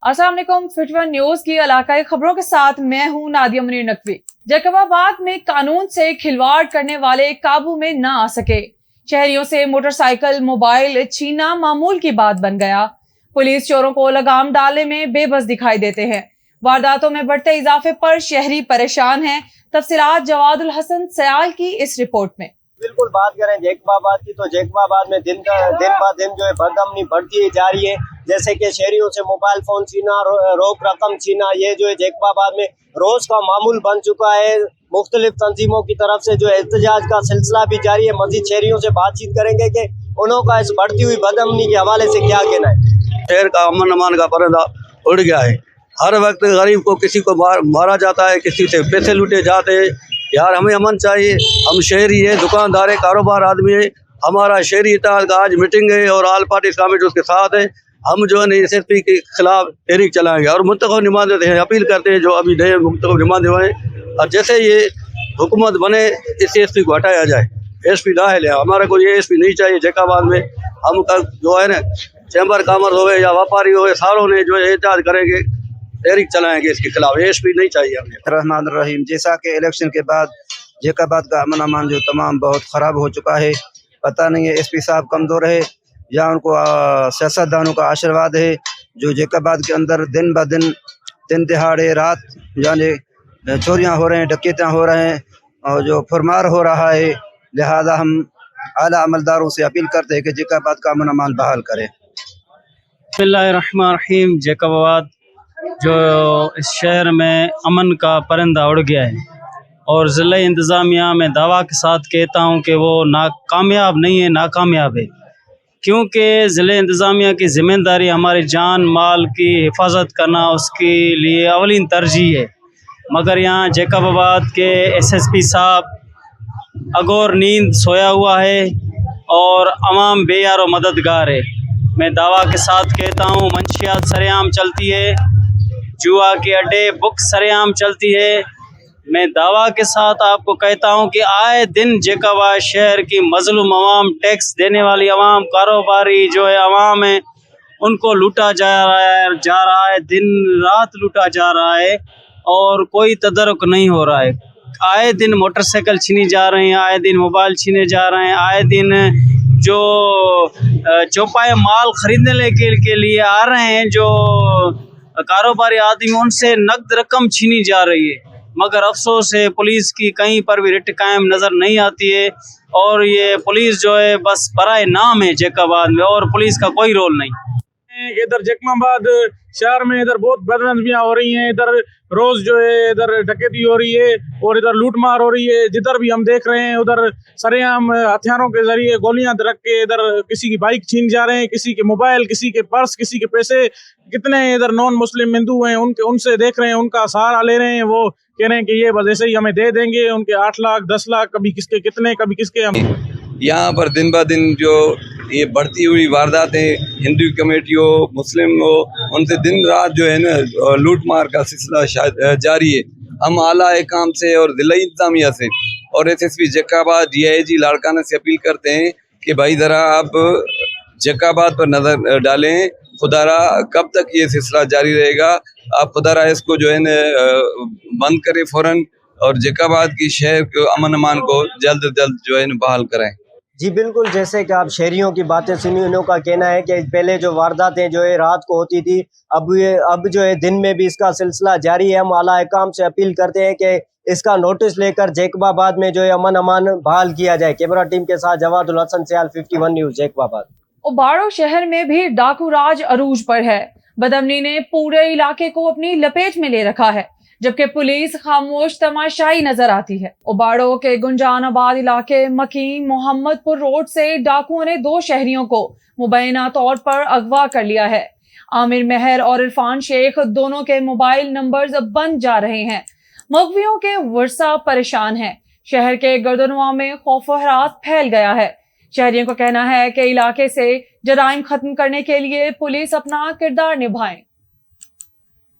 अस्सलाम वालेकुम, फिट1 न्यूज की इलाकाई खबरों के साथ मैं हूं नादिया मुनीर नकवी। जैकबाबाद में कानून से खिलवाड़ करने वाले काबू में न आ सके। शहरियों से मोटरसाइकिल मोबाइल छीनना मामूल की बात बन गया। पुलिस चोरों को लगाम डालने में बेबस दिखाई देते हैं। वारदातों में बढ़ते इजाफे पर शहरी परेशान हैं। तफसीलात जवादुल हसन सयाल की इस रिपोर्ट में। बिल्कुल बात करें जैकबाबाद की तो जैकबाबाद में दिन ब दिन जो है बदअमनी बढ़ती ही जा रही है। जैसे कि शहरियों से मोबाइल फोन छीना, रोक रकम छीना, ये जो है जैकबाबाद में रोज का मामूल बन चुका है। मुख्तलिफ तंजीमों की तरफ से जो है एहतजाज का सिलसिला भी जारी है। मजीद शहरियों से बातचीत करेंगे कि उन्हों का इस बढ़ती हुई बदअमनी के हवाले से क्या कहना है। शहर का अमन अमान का पर्दा उड़ गया है। हर वक्त गरीब को किसी को मारा जाता है, किसी से पैसे लूटे जाते हैं। यार हमें अमन चाहिए। हम शहरी है, दुकानदार है, कारोबार आदमी है। हमारा शहरी इत्तेहाद का आज मीटिंग है और आल पार्टी इस्लामिक उसके साथ है। हम जो है ना SSP के खिलाफ तहरीक चलाएंगे और मुंतखब नुमाइंदे हैं, अपील करते हैं जो अभी नए मुंतखब नुमाइंदे हुए हैं और जैसे ये हुकूमत बने इस SP को हटाया जाए। SP नाहल है, हमारा कोई ये SP नहीं चाहिए जैकबाबाद में। हम जो है ना चैम्बर कॉमर्स हो गए या व्यापारी हो गए, सारों ने जो है एहतजाज करेंगे, तहरीक चलाएंगे इसके खिलाफ। SP नहीं चाहिए हमें। रहमान रहीम। जैसा कि इलेक्शन के बाद जैकबाबाद का अमन अमान जो तमाम बहुत ख़राब हो चुका है। पता नहीं है SP साहब कमज़ोर है या उनको सियासतदानों का आशीर्वाद है जो जैकबाबाद के अंदर दिन ब दिन दिहाड़े रात यानी चोरियां हो रहे हैं, डकैतियां हो रहे हैं और जो फुरमार हो रहा है। लिहाजा हम आला अमलदारों से अपील करते हैं कि जैकबाबाद का अमन अमान बहाल करें। बिस्मिल्लाहिर्रहमानिर्रहीम। जैकबाबाद जो इस शहर में अमन का परिंदा उड़ गया है और ज़िला इंतज़ामिया में दावा के साथ कहता हूँ कि वो कामयाब नहीं है, नाकामयाब है। क्योंकि ज़िला इंतज़ामिया की ज़िम्मेदारी हमारी जान माल की हिफाजत करना उसके लिए अवलीन तरजीह है। मगर यहाँ जैकबाबाद के SSP साहब अगोर नींद सोया हुआ है और अवाम बेयार व मददगार है। मैं दावा के साथ कहता हूँ मंशियात सरेआम चलती है, जुआ के अड्डे बुक सरेआम चलती है। मैं दावा के साथ आपको कहता हूं कि आए दिन जैकबाबाद शहर की मजलूम अवाम, टैक्स देने वाली अवाम, कारोबारी जो है अवाम है, उनको लूटा जा रहा है, दिन रात लूटा जा रहा है और कोई तदरुक नहीं हो रहा है। आए दिन मोटरसाइकिल छीनी जा रहे हैं, आए दिन मोबाइल छीने जा रहे हैं, आए दिन जो चौपाए माल खरीदने के लिए आ रहे हैं, जो कारोबारी आदमी, उनसे नकद रकम छीनी जा रही है। मगर अफसोस है पुलिस की कहीं पर भी रिट कायम नज़र नहीं आती है और ये पुलिस जो है बस बराए नाम है जैकबाबाद में और पुलिस का कोई रोल नहीं। इधर जैकबाबाद शहर में इधर बहुत बदनज़मियाँ हो रही हैं। इधर रोज जो है इधर डकैती हो रही है और इधर लूटमार हो रही है। जिधर भी हम देख रहे हैं उधर सरेआम हथियारों के जरिए गोलियां रख के इधर किसी की बाइक छीन जा रहे हैं, किसी के मोबाइल, किसी के पर्स, किसी के पैसे। कितने इधर नॉन मुस्लिम हिंदू हैं उनसे देख रहे हैं, उनका सहारा ले रहे हैं। वो कह रहे हैं कि ये बस ऐसे ही हमें दे देंगे, उनके 8 लाख 10 लाख, कभी किसके कितने, कभी किसके। हम यहाँ पर दिन ब दिन जो ये बढ़ती हुई वारदातें, हिंदू कमेटी हो, मुस्लिम हो, उनसे दिन रात जो है ना लूट मार का सिलसिला जारी है। हम आला काम से और ज़िला इंतज़ामिया से और SSP जैकबाबाद DIG लाड़काना से अपील करते हैं कि भाई ज़रा आप जैकबाबाद पर नज़र डालें। खुदारा कब तक ये सिलसिला जारी रहेगा? आप खुदारा इसको जो है ना बंद करें फ़ौरन और जैकबाबाद की शहर के अमन अमान को जल्द से जल्द जो है ना बहाल कराएं। जी बिल्कुल, जैसे कि आप शहरियों की बातें सुनी, उन्हों का कहना है कि पहले जो वारदातें जो है रात को होती थी, अब जो है दिन में भी इसका सिलसिला जारी है। हम आला काम से अपील करते हैं कि इसका नोटिस लेकर जैकबाबाद में जो है अमन अमान बहाल किया जाए। कैमरा टीम के साथ जवादुल हसन सयाल, 51 न्यूज़ जैकबाबाद। उबाड़ो शहर में भी डाकू राज अरूज पर है। बदअमनी ने पूरे इलाके को अपनी लपेट में ले रखा है, जबकि पुलिस खामोश तमाशाई नजर आती है। उबाड़ो के गुंजानाबाद इलाके मकीन मोहम्मदपुर रोड से डाकुओं ने 2 शहरियों को मुबैना तौर पर अगवा कर लिया है। आमिर मेहर और इरफान शेख दोनों के मोबाइल नंबर्स बंद जा रहे हैं। मगवियों के वर्सा परेशान हैं। शहर के गर्दनवा में खौफ और हरास फैल गया है। शहरियों का कहना है कि इलाके से जराइम खत्म करने के लिए पुलिस अपना किरदार निभाए।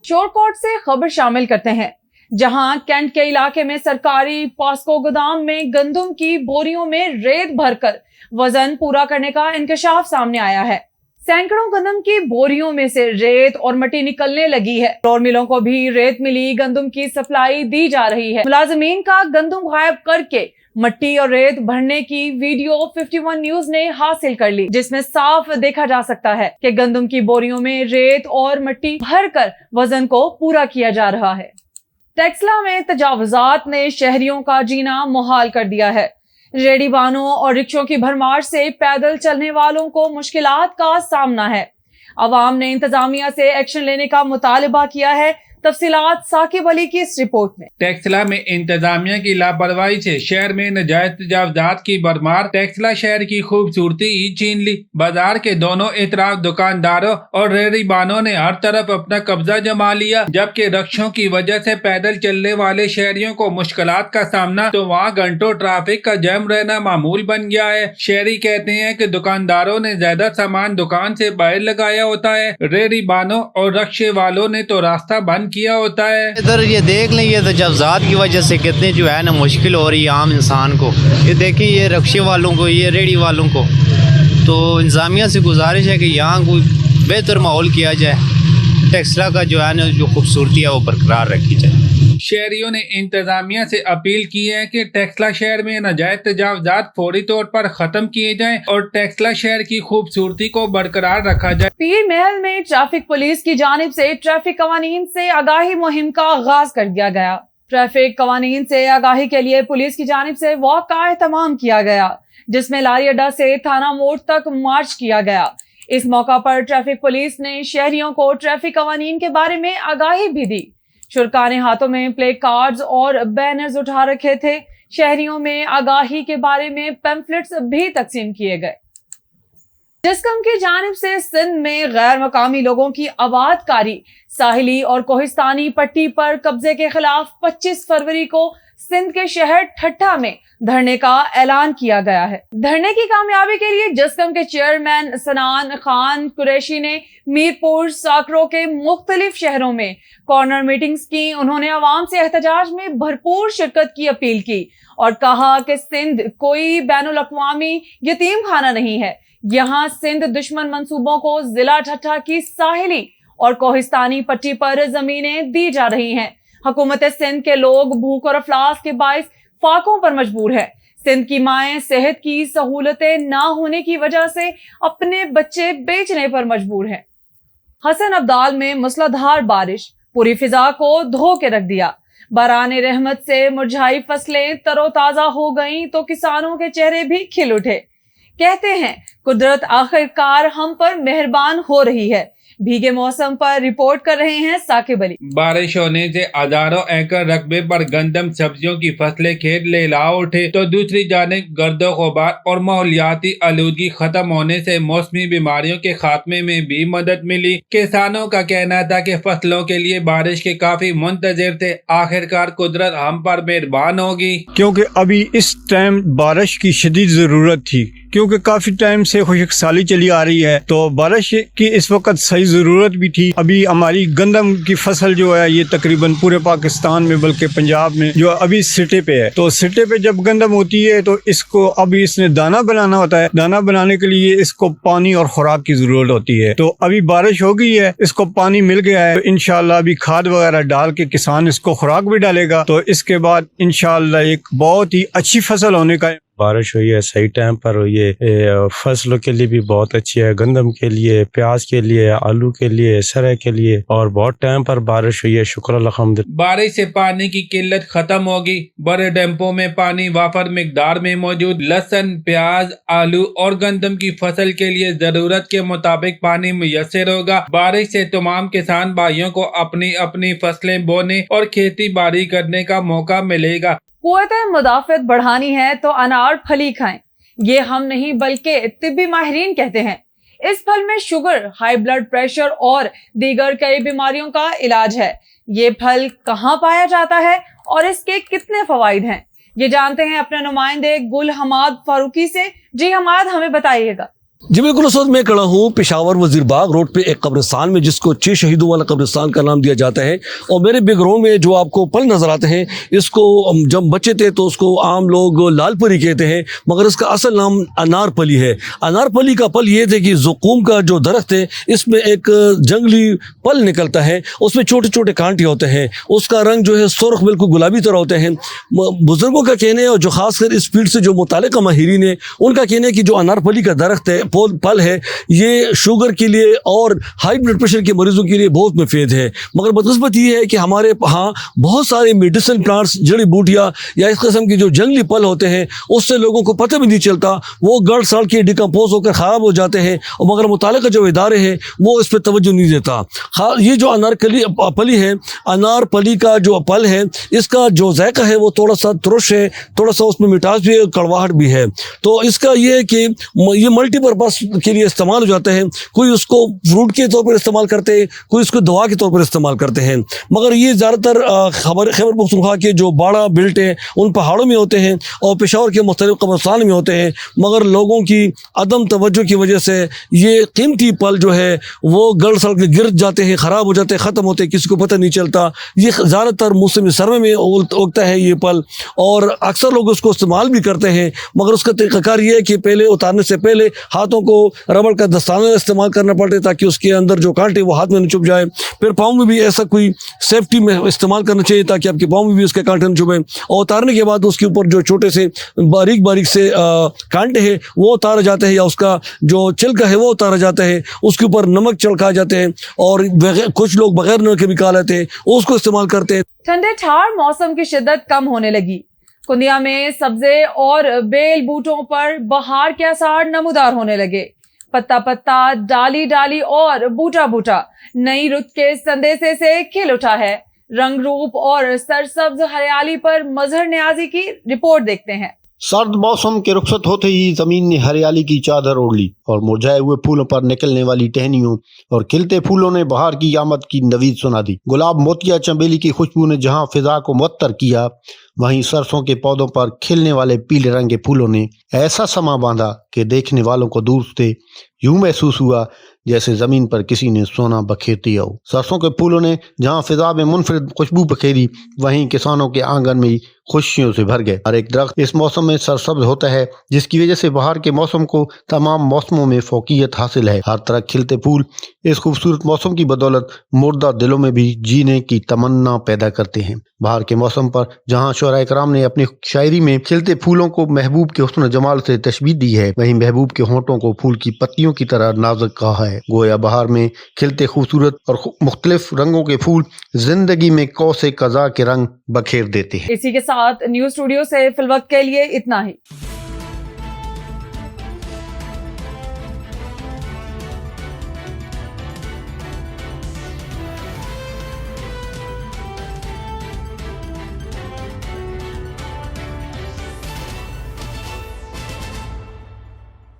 शोरकोट से खबर शामिल करते हैं, जहां कैंट के इलाके में सरकारी पॉस्को गोदाम में गंदम की बोरियों में रेत भरकर वजन पूरा करने का इंकशाफ सामने आया है। सैकड़ों गंदम की बोरियों में से रेत और मिट्टी निकलने लगी है। फ्लोर मिलों को भी रेत मिली गंदम की सप्लाई दी जा रही है। मुलाजिमीन का गंदम गायब करके मट्टी और रेत भरने की वीडियो 51 न्यूज ने हासिल कर ली, जिसमें साफ देखा जा सकता है कि गंदम की बोरियों में रेत और मिट्टी भरकर वजन को पूरा किया जा रहा है। टेक्सला में तजावुजात ने शहरियों का जीना मुहाल कर दिया है। रेडी वाहनों और रिक्शों की भरमार से पैदल चलने वालों को मुश्किलात का सामना है। अवाम ने इंतजामिया से एक्शन लेने का मुतालबा किया है। तफसीलात साकिब अली की इस रिपोर्ट में। टेक्सला में इंतजामिया की लापरवाही से शहर में नाजायज तजावुजात की भरमार। टेक्सला शहर की खूबसूरती ही छीन ली। बाजार के दोनों इतराफ दुकानदारों और रेहड़ी बानों ने हर तरफ अपना कब्जा जमा लिया, जबकि रक्षों की वजह से पैदल चलने वाले शहरियों को मुश्किलात का सामना, तो वहाँ घंटों ट्रैफिक का जैम रहना मामूल बन गया है। शहरी कहते हैं कि दुकानदारों ने ज्यादा सामान दुकान से बाहर लगाया होता है, रेहड़ी बानों और रक्षे वालों ने तो रास्ता बंद किया होता है। इधर ये देख लें, ये तजावुजात की वजह से कितने जो है ना मुश्किल हो रही है आम इंसान को। ये देखें, ये रक्शे वालों को, ये रेडी वालों को, तो इंतजामिया से गुजारिश है कि यहाँ कोई बेहतर माहौल किया जाए, टेक्सला का जो है ना जो खूबसूरती है वो बरकरार रखी जाए। शहरियों ने इंतजामिया से अपील की है कि टेक्सला शहर में नाजायज तजावुजात फौरी तौर पर खत्म किए जाएं और टेक्सला शहर की खूबसूरती को बरकरार रखा जाए। पीर महल में ट्रैफिक पुलिस की जानिब से ट्रैफिक कवानीन से आगाही मुहिम का आगाज कर दिया गया। ट्रैफिक कवानीन से आगाही के लिए पुलिस की जानिब से वॉक का एहतमाम किया गया, जिसमें लारी अड्डा से थाना मोड़ तक मार्च किया गया। इस मौका पर ट्रैफिक पुलिस ने शहरियों को ट्रैफिक कवानीन के बारे में आगाही भी दी। शुरका ने हाथों में प्ले कार्ड्स और बैनर्स उठा रखे थे। शहरियों में आगाही के बारे में पैम्फलेट्स भी तकसीम किए गए। जिस्कम की जानिब से सिंध में गैर मकामी लोगों की आबादकारी साहिली और कोहिस्तानी पट्टी पर कब्जे के खिलाफ 25 फरवरी को सिंध के शहर ठट्ठा में धरने का ऐलान किया गया है। धरने की कामयाबी के लिए जिस्कम के चेयरमैन सनान खान कुरैशी ने मीरपुर साकरो के मुख्तलिफ शहरों में कॉर्नर मीटिंग्स की। उन्होंने आवाम से एहतजाज में भरपूर शिरकत की अपील की और कहा कि सिंध कोई बैनुल अक़वामी यतीम खाना नहीं है। यहाँ सिंध दुश्मन मंसूबों को जिला ठट्ठा की साहिली और कोहिस्तानी पट्टी पर जमीनें दी जा रही हैं। हुकूमत सिंध के लोग भूख और अफलास के बाइस फाकों पर मजबूर है। सिंध की माएं सेहत की सहूलतें ना होने की वजह से अपने बच्चे बेचने पर मजबूर हैं। हसन अब्दाल में मूसलाधार बारिश पूरी फिजा को धो के रख दिया। बाराने रहमत से मुरझाई फसलें तरोताजा हो गईं तो किसानों के चेहरे भी खिल उठे। कहते हैं कुदरत आखिरकार हम पर मेहरबान हो रही है। भीगे मौसम पर रिपोर्ट कर रहे हैं साकिब अली। बारिश होने से हजारों एकड़ रकबे पर गंदम सब्जियों की फसलें खेत लहला उठे, तो दूसरी जानिब गर्दो गुबार और माहौलियाती आलूदगी खत्म होने से मौसमी बीमारियों के खात्मे में भी मदद मिली। किसानों का कहना था कि फसलों के लिए बारिश के काफी मुंतजिर थे। आखिरकार कुदरत हम पर मेहरबान होगी, क्योंकि अभी इस टाइम बारिश की शदीद जरूरत थी, क्योंकि काफी टाइम से खुशकसाली चली आ रही है, तो बारिश की इस वक्त सही जरूरत भी थी। अभी हमारी गंदम की फसल जो है ये तकरीबन पूरे पाकिस्तान में बल्कि पंजाब में जो अभी सिटे पे है, तो सिटे पे जब गंदम होती है तो इसको अभी इसने दाना बनाना होता है। दाना बनाने के लिए इसको पानी और खुराक की जरूरत होती है। तो अभी बारिश हो गई है, इसको पानी मिल गया है, तो इंशाल्लाह अभी खाद वगैरह डाल के किसान इसको खुराक भी डालेगा, तो इसके बाद इंशाल्लाह एक बहुत ही अच्छी फसल होने का। बारिश हुई है, सही टाइम पर हुई है, फसलों के लिए भी बहुत अच्छी है, गंदम के लिए, प्याज के लिए, आलू के लिए, सरह के लिए, और बहुत टाइम पर बारिश हुई है। शुक्र अल्हम्दुलिल्लाह। बारिश से पानी की किल्लत खत्म होगी। बड़े डैम्पों में पानी वाफर मिकदार में मौजूद। लहसुन, प्याज, आलू और गंदम की फसल के लिए जरूरत के मुताबिक पानी मुयस्सर होगा। बारिश से तमाम किसान भाइयों को अपनी अपनी फसलें बोने और खेती बाड़ी करने का मौका मिलेगा। कुव्वत मुदाफ़त बढ़ानी है तो अनार फली खाएं, ये हम नहीं बल्कि तिब्बी माहिरीन कहते हैं। इस फल में शुगर, हाई ब्लड प्रेशर और दीगर कई बीमारियों का इलाज है। ये फल कहाँ पाया जाता है और इसके कितने फवाइद हैं, ये जानते हैं अपने नुमाइंदे गुल हमाद फारूकी से। जी हमाद, हमें बताइएगा। जी बिल्कुल उस वक्त मैं खड़ा हूँ पेशावर वजीर बाग रोड पे एक कब्रिस्तान में जिसको 6 शहीदों वाला कब्रिस्तान का नाम दिया जाता है। और मेरे बैकग्राउंड में जो आपको पल नज़र आते हैं, इसको जब बच्चे थे तो उसको आम लोग लाल परी कहते हैं, मगर इसका असल नाम अनार पली है। अनार पली का पल ये थे कि ज़ुक़ूम का जो दरख्त है इसमें एक जंगली पल निकलता है, उसमें छोटे छोटे कांटे होते हैं, उसका रंग जो है सुर्ख बिल्कुल गुलाबी तरह होते हैं। बुज़ुर्गों का कहना है और जो खासकर इस फील्ड से जो मुतालिका माहिरीन है उनका कहना है कि जो अनार पली का दरख्त है पल है ये शुगर के लिए और हाई ब्लड प्रेशर के मरीजों के लिए बहुत मुफीद है। मगर बदकिस्मती ये है कि हमारे यहाँ बहुत सारे मेडिसिन प्लांट्स, जड़ी बूटियाँ या इस किस्म के जो जंगली पल होते हैं उससे लोगों को पता भी नहीं चलता, वो गड़ सड़ के डिकम्पोज होकर ख़राब हो जाते हैं। और मगर मुतालिका जो इदारे हैं वो इस पर तवज्जो नहीं देता। ये जो अनार पली है, अनार पली का जो पल है इसका जो जायका है वो थोड़ा सा तुरश है, थोड़ा सा उसमें मिठास भी है, कड़वाहट भी है। तो इसका ये है कि ये मल्टीपर्पज़ के लिए इस्तेमाल हो जाते हैं। कोई उसको फ्रूट के तौर पर इस्तेमाल करते हैं, कोई उसको दवा के तौर पर इस्तेमाल करते हैं। मगर ये ज़्यादातर खैबर पख्तूनख्वा के जो बाड़ा बेल्ट है उन पहाड़ों में होते हैं और पेशावर के मुख्तलिफ कब्रिस्तान में होते हैं। मगर लोगों की अदम तवज्जो की वजह से ये कीमती पल जो है वो गड़ सड़ के गिर जाते हैं, ख़राब हो जाते हैं, ख़त्म होते हैं, किसी को पता नहीं चलता। ये ज़्यादातर मौसम सरमा में उगता है ये पल, और अक्सर लोग उसको इस्तेमाल भी करते हैं। मगर उसका तरीक़ाकार ये है कि पहले उतारने से पहले हाथों को रबड़ का दस्ताना इस्तेमाल करना पड़ता है ताकि उसके अंदर जो कांटे वो हाथ में न चुभ जाए। फिर पाँव में भी ऐसा कोई सेफ्टी में इस्तेमाल करना चाहिए ताकि आपके पाँव में भी उसके कांटे न चुभें। और उतारने के बाद उसके ऊपर जो छोटे से बारीक से कांटे हैं वो उतारे जाते हैं, या उसका जो छिलका है वो उतारा जाता है। उसके ऊपर नमक छिड़काए जाते हैं और कुछ लोग बगैर नमक के भी खा लेते हैं, उसको इस्तेमाल करते हैं। ठंडे ठार मौसम की शिद्दत कम होने लगी। कुंदिया में सब्जे और बेल बूटों पर बहार के आसार नमूदार होने लगे। पत्ता पत्ता, डाली डाली और बूटा बूटा नई रुत के संदेशे से खिल उठा है। रंग रूप और सरसब्ज हरियाली पर मजहर न्याजी की रिपोर्ट देखते हैं। सर्द मौसम के रुखसत होते ही जमीन ने हरियाली की चादर ओढ़ ली और मुरझाए हुए फूलों पर निकलने वाली टहनियों और खिलते फूलों ने बहार की आमद की नवीद सुना दी। गुलाब, मोतिया, चंबेली की खुशबू ने जहां फिजा को मुअत्तर किया, वहीं सरसों के पौधों पर खिलने वाले पीले रंग के फूलों ने ऐसा समा बांधा कि देखने वालों को दूर से यूं महसूस हुआ जैसे जमीन पर किसी ने सोना बखेर दिया हो। सरसों के फूलों ने जहां फिजा में मुनफरिद खुशबू बखेरी, वहीं किसानों के आंगन में खुशियों से भर गए। हर एक दरख्त इस मौसम में सरसब्ज होता है, जिसकी वजह से बहार के मौसम को तमाम मौसमों में फौकियत हासिल है। हर तरह खिलते फूल इस खूबसूरत मौसम की बदौलत मुर्दा दिलों में भी जीने की तमन्ना पैदा करते हैं। बहार के मौसम पर जहाँ शुअरा इकराम ने अपनी शायरी में खिलते फूलों को महबूब के हुस्न जमाल से तशबीह दी है, वहीं महबूब के होंठों को फूल की पत्तियों की तरह नाजुक कहा है। गोया बहार में खिलते खूबसूरत और मुख्तलिफ रंगों के फूल जिंदगी में कौसे कज़ा के रंग बखेर देते हैं। इसी के साथ न्यूज़ स्टूडियो से फिलवक्त के लिए इतना ही।